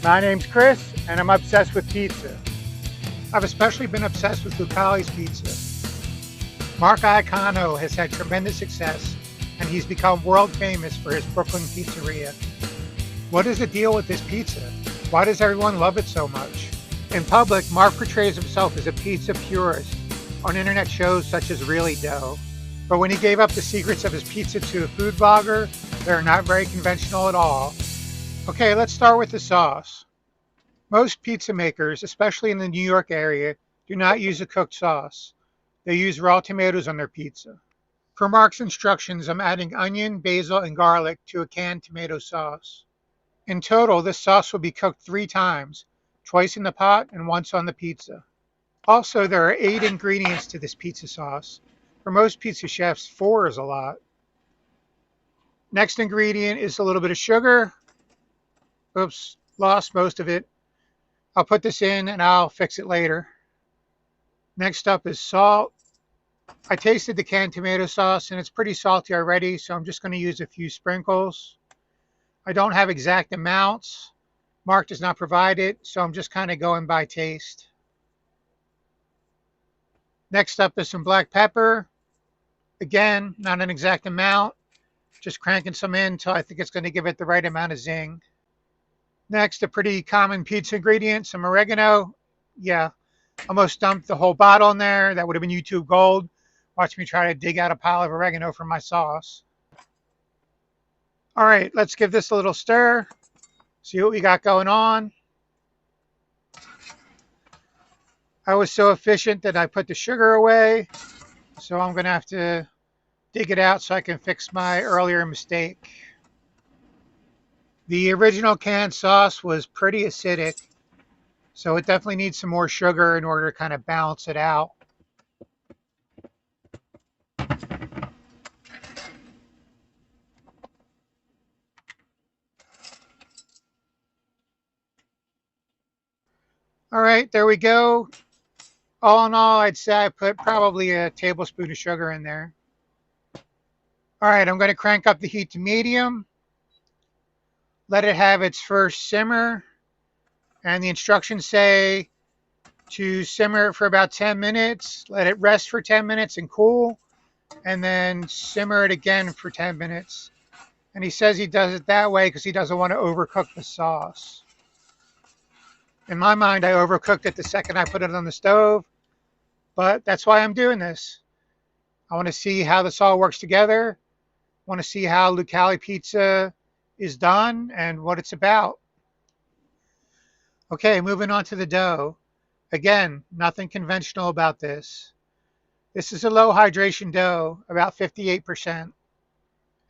My name's Chris, and I'm obsessed with pizza. I've especially been obsessed with Lucali's pizza. Mark Iacono has had tremendous success, and he's become world famous for his Brooklyn pizzeria. What is the deal with this pizza? Why does everyone love it so much? In public, Mark portrays himself as a pizza purist on internet shows such as Really Dough. But when he gave up the secrets of his pizza to a food blogger, they're not very conventional at all. Okay, let's start with the sauce. Most pizza makers, especially in the New York area, do not use a cooked sauce. They use raw tomatoes on their pizza. For Mark's instructions, I'm adding onion, basil, and garlic to a canned tomato sauce. In total, this sauce will be cooked 3 times, twice in the pot and once on the pizza. Also, there are 8 ingredients to this pizza sauce. For most pizza chefs, 4 is a lot. Next ingredient is a little bit of sugar. Oops, lost most of it. I'll put this in and I'll fix it later. Next up is salt. I tasted the canned tomato sauce and it's pretty salty already, so I'm just going to use a few sprinkles. I don't have exact amounts. Mark does not provide it, so I'm just kind of going by taste. Next up is some black pepper. Again, not an exact amount, just cranking some in until I think it's going to give it the right amount of zing. Next, a pretty common pizza ingredient, some oregano. Yeah, almost dumped the whole bottle in there. That would have been YouTube gold. Watch me try to dig out a pile of oregano from my sauce. All right, let's give this a little stir. See what we got going on. I was so efficient that I put the sugar away. So I'm going to have to dig it out so I can fix my earlier mistake. The original canned sauce was pretty acidic, so it definitely needs some more sugar in order to kind of balance it out. All right, there we go. All in all, I'd say I put probably a tablespoon of sugar in there. All right, I'm going to crank up the heat to medium, let it have its first simmer, and the instructions say to simmer it for about 10 minutes, let it rest for 10 minutes and cool, and then simmer it again for 10 minutes. And he says he does it that way because he doesn't want to overcook the sauce. In my mind, I overcooked it the second I put it on the stove, but that's why I'm doing this. I want to see how this all works together. I want to see how Lucali pizza is done and what it's about. Okay, moving on to the dough. Again, nothing conventional about this. This is a low hydration dough, about 58%.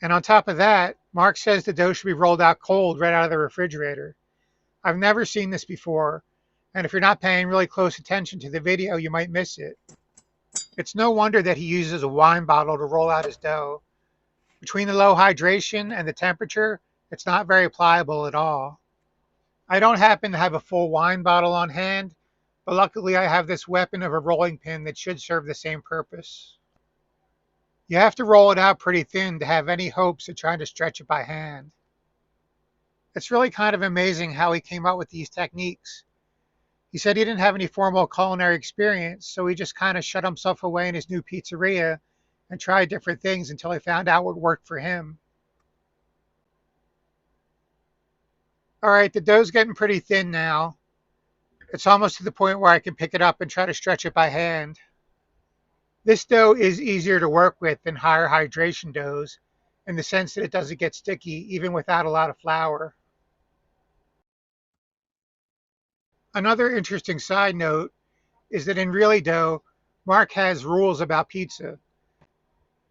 And on top of that, Mark says the dough should be rolled out cold right out of the refrigerator. I've never seen this before, and if you're not paying really close attention to the video, you might miss it. It's no wonder that he uses a wine bottle to roll out his dough. Between the low hydration and the temperature, it's not very pliable at all. I don't happen to have a full wine bottle on hand, but luckily I have this weapon of a rolling pin that should serve the same purpose. You have to roll it out pretty thin to have any hopes of trying to stretch it by hand. It's really kind of amazing how he came up with these techniques. He said he didn't have any formal culinary experience, so he just kind of shut himself away in his new pizzeria and tried different things until he found out what worked for him. All right, the dough's getting pretty thin now. It's almost to the point where I can pick it up and try to stretch it by hand. This dough is easier to work with than higher hydration doughs in the sense that it doesn't get sticky even without a lot of flour. Another interesting side note is that in Really Dough, Mark has rules about pizza.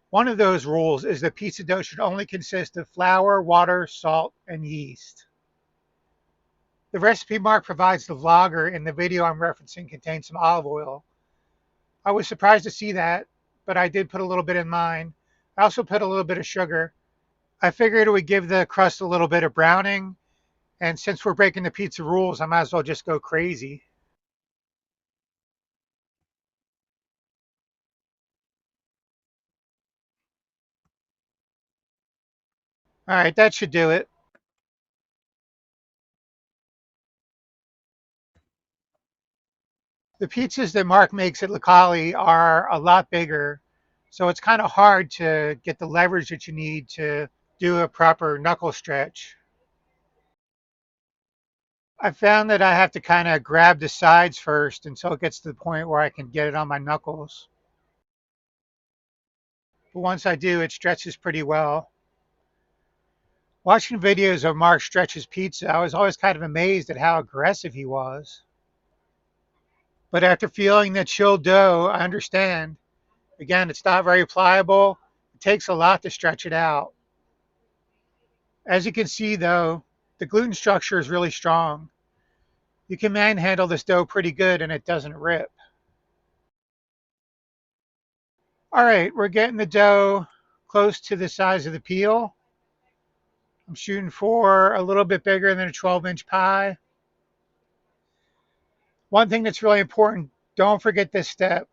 One of those rules is that pizza dough should only consist of flour, water, salt, and yeast. The recipe Mark provides the vlogger in the video I'm referencing contains some olive oil. I was surprised to see that, but I did put a little bit in mine. I also put a little bit of sugar. I figured it would give the crust a little bit of browning, and since we're breaking the pizza rules, I might as well just go crazy. All right, that should do it. The pizzas that Mark makes at Lucali are a lot bigger, so it's kind of hard to get the leverage that you need to do a proper knuckle stretch. I found that I have to kind of grab the sides first until it gets to the point where I can get it on my knuckles. But once I do, it stretches pretty well. Watching videos of Mark stretch his pizza, I was always kind of amazed at how aggressive he was. But after feeling the chilled dough, I understand. Again, it's not very pliable. It takes a lot to stretch it out. As you can see though, the gluten structure is really strong. You can manhandle this dough pretty good and it doesn't rip. All right, we're getting the dough close to the size of the peel. I'm shooting for a little bit bigger than a 12-inch pie. One thing that's really important, don't forget this step.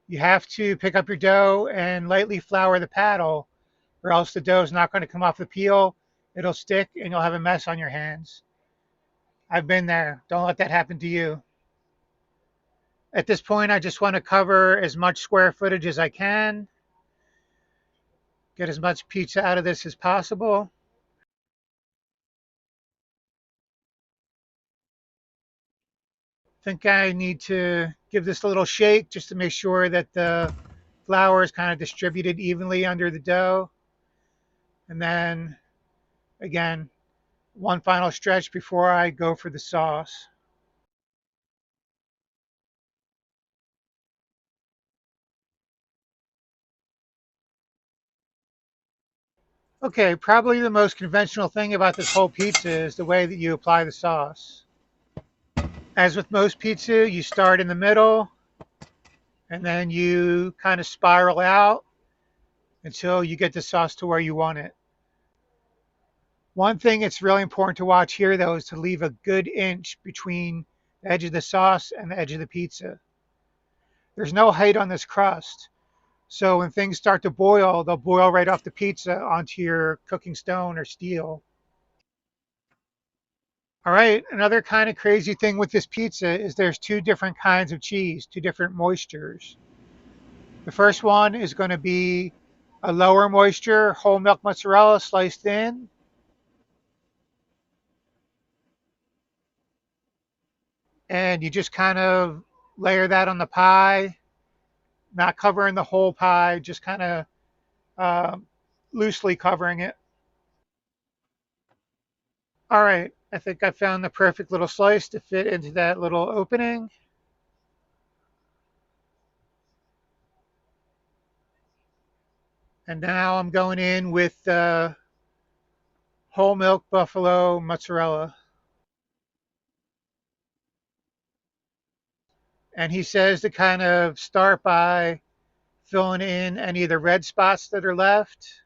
You have to pick up your dough and lightly flour the paddle, or else the dough is not going to come off the peel. It'll stick and you'll have a mess on your hands. I've been there. Don't let that happen to you. At this point, I just want to cover as much square footage as I can. Get as much pizza out of this as possible. I think I need to give this a little shake just to make sure that the flour is kind of distributed evenly under the dough. And then, again, one final stretch before I go for the sauce. Okay, probably the most conventional thing about this whole pizza is the way that you apply the sauce. As with most pizza, you start in the middle and then you kind of spiral out until you get the sauce to where you want it. One thing that's really important to watch here, though, is to leave a good inch between the edge of the sauce and the edge of the pizza. There's no height on this crust, so when things start to boil, they'll boil right off the pizza onto your cooking stone or steel. All right, another kind of crazy thing with this pizza is there's two different kinds of cheese, two different moistures. The first one is going to be a lower moisture whole milk mozzarella sliced thin. And you just kind of layer that on the pie, not covering the whole pie, just kind of uh, loosely covering it. All right, I think I found the perfect little slice to fit into that little opening. And now I'm going in with whole milk buffalo mozzarella. And he says to kind of start by filling in any of the red spots that are left.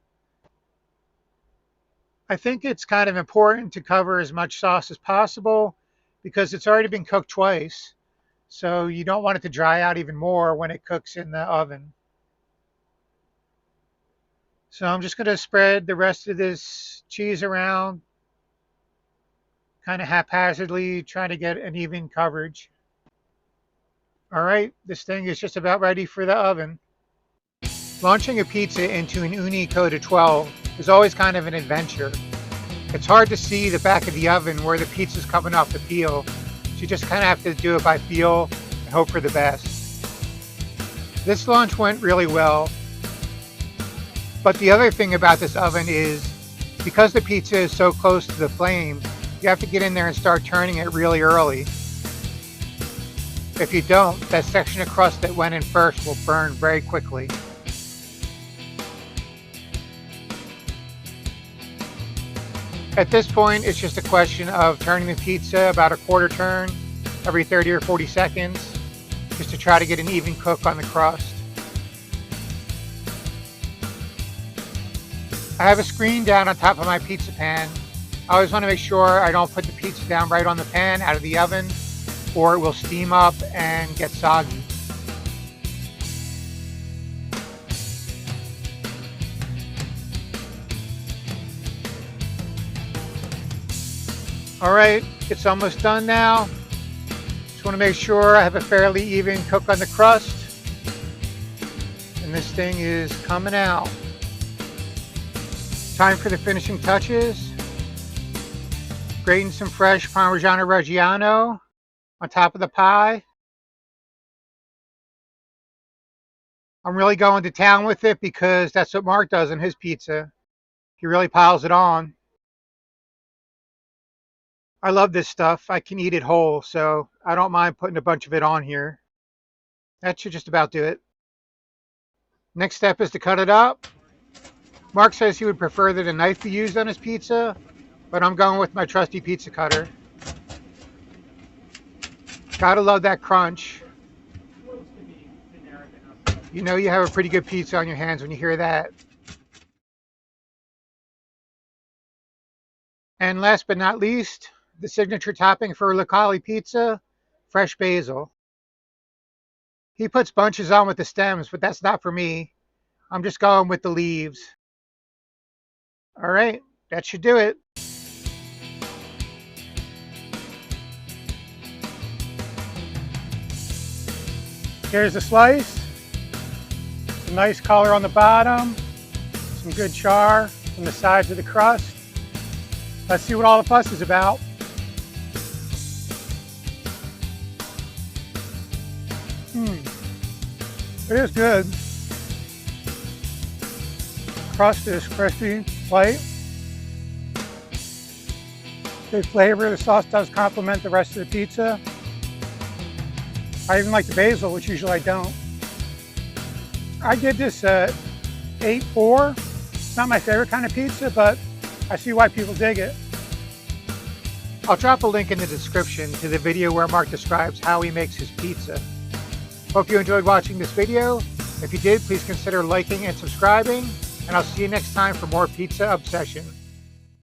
I think it's kind of important to cover as much sauce as possible because it's already been cooked twice. So you don't want it to dry out even more when it cooks in the oven. So I'm just going to spread the rest of this cheese around kind of haphazardly, trying to get an even coverage. All right, this thing is just about ready for the oven. Launching a pizza into an uni code of 12 is always kind of an adventure. It's hard to see the back of the oven where the pizza's coming off the peel, so you just kind of have to do it by feel and hope for the best. This launch went really well, but the other thing about this oven is because the pizza is so close to the flame, you have to get in there and start turning it really early. If you don't, that section of crust that went in first will burn very quickly. At this point, it's just a question of turning the pizza about a quarter turn every 30 or 40 seconds, just to try to get an even cook on the crust. I have a screen down on top of my pizza pan. I always want to make sure I don't put the pizza down right on the pan out of the oven, or it will steam up and get soggy. All right, it's almost done now. Just Just want to make sure I have a fairly even cook on the crust. And this thing is coming out. Time for the finishing touches. Grating some fresh Parmigiano Reggiano on top of the pie. I'm really going to town with it because that's what Mark does in his pizza. He really piles it on. I love this stuff. I can eat it whole, so I don't mind putting a bunch of it on here. That should just about do it. Next step is to cut it up. Mark says he would prefer that a knife be used on his pizza, but I'm going with my trusty pizza cutter. Gotta love that crunch. You know you have a pretty good pizza on your hands when you hear that. And last but not least, the signature topping for Lucali pizza, fresh basil. He puts bunches on with the stems, but that's not for me. I'm just going with the leaves. All right, that should do it. Here's a slice. A nice color on the bottom. Some good char from the sides of the crust. Let's see what all the fuss is about. It is good. Crust is crispy, light. Good flavor. The sauce does complement the rest of the pizza. I even like the basil, which usually I don't. I did this 8-4. It's not my favorite kind of pizza, but I see why people dig it. I'll drop a link in the description to the video where Mark describes how he makes his pizza. Hope you enjoyed watching this video. If you did, please consider liking and subscribing, and I'll see you next time for more Pizza Obsession.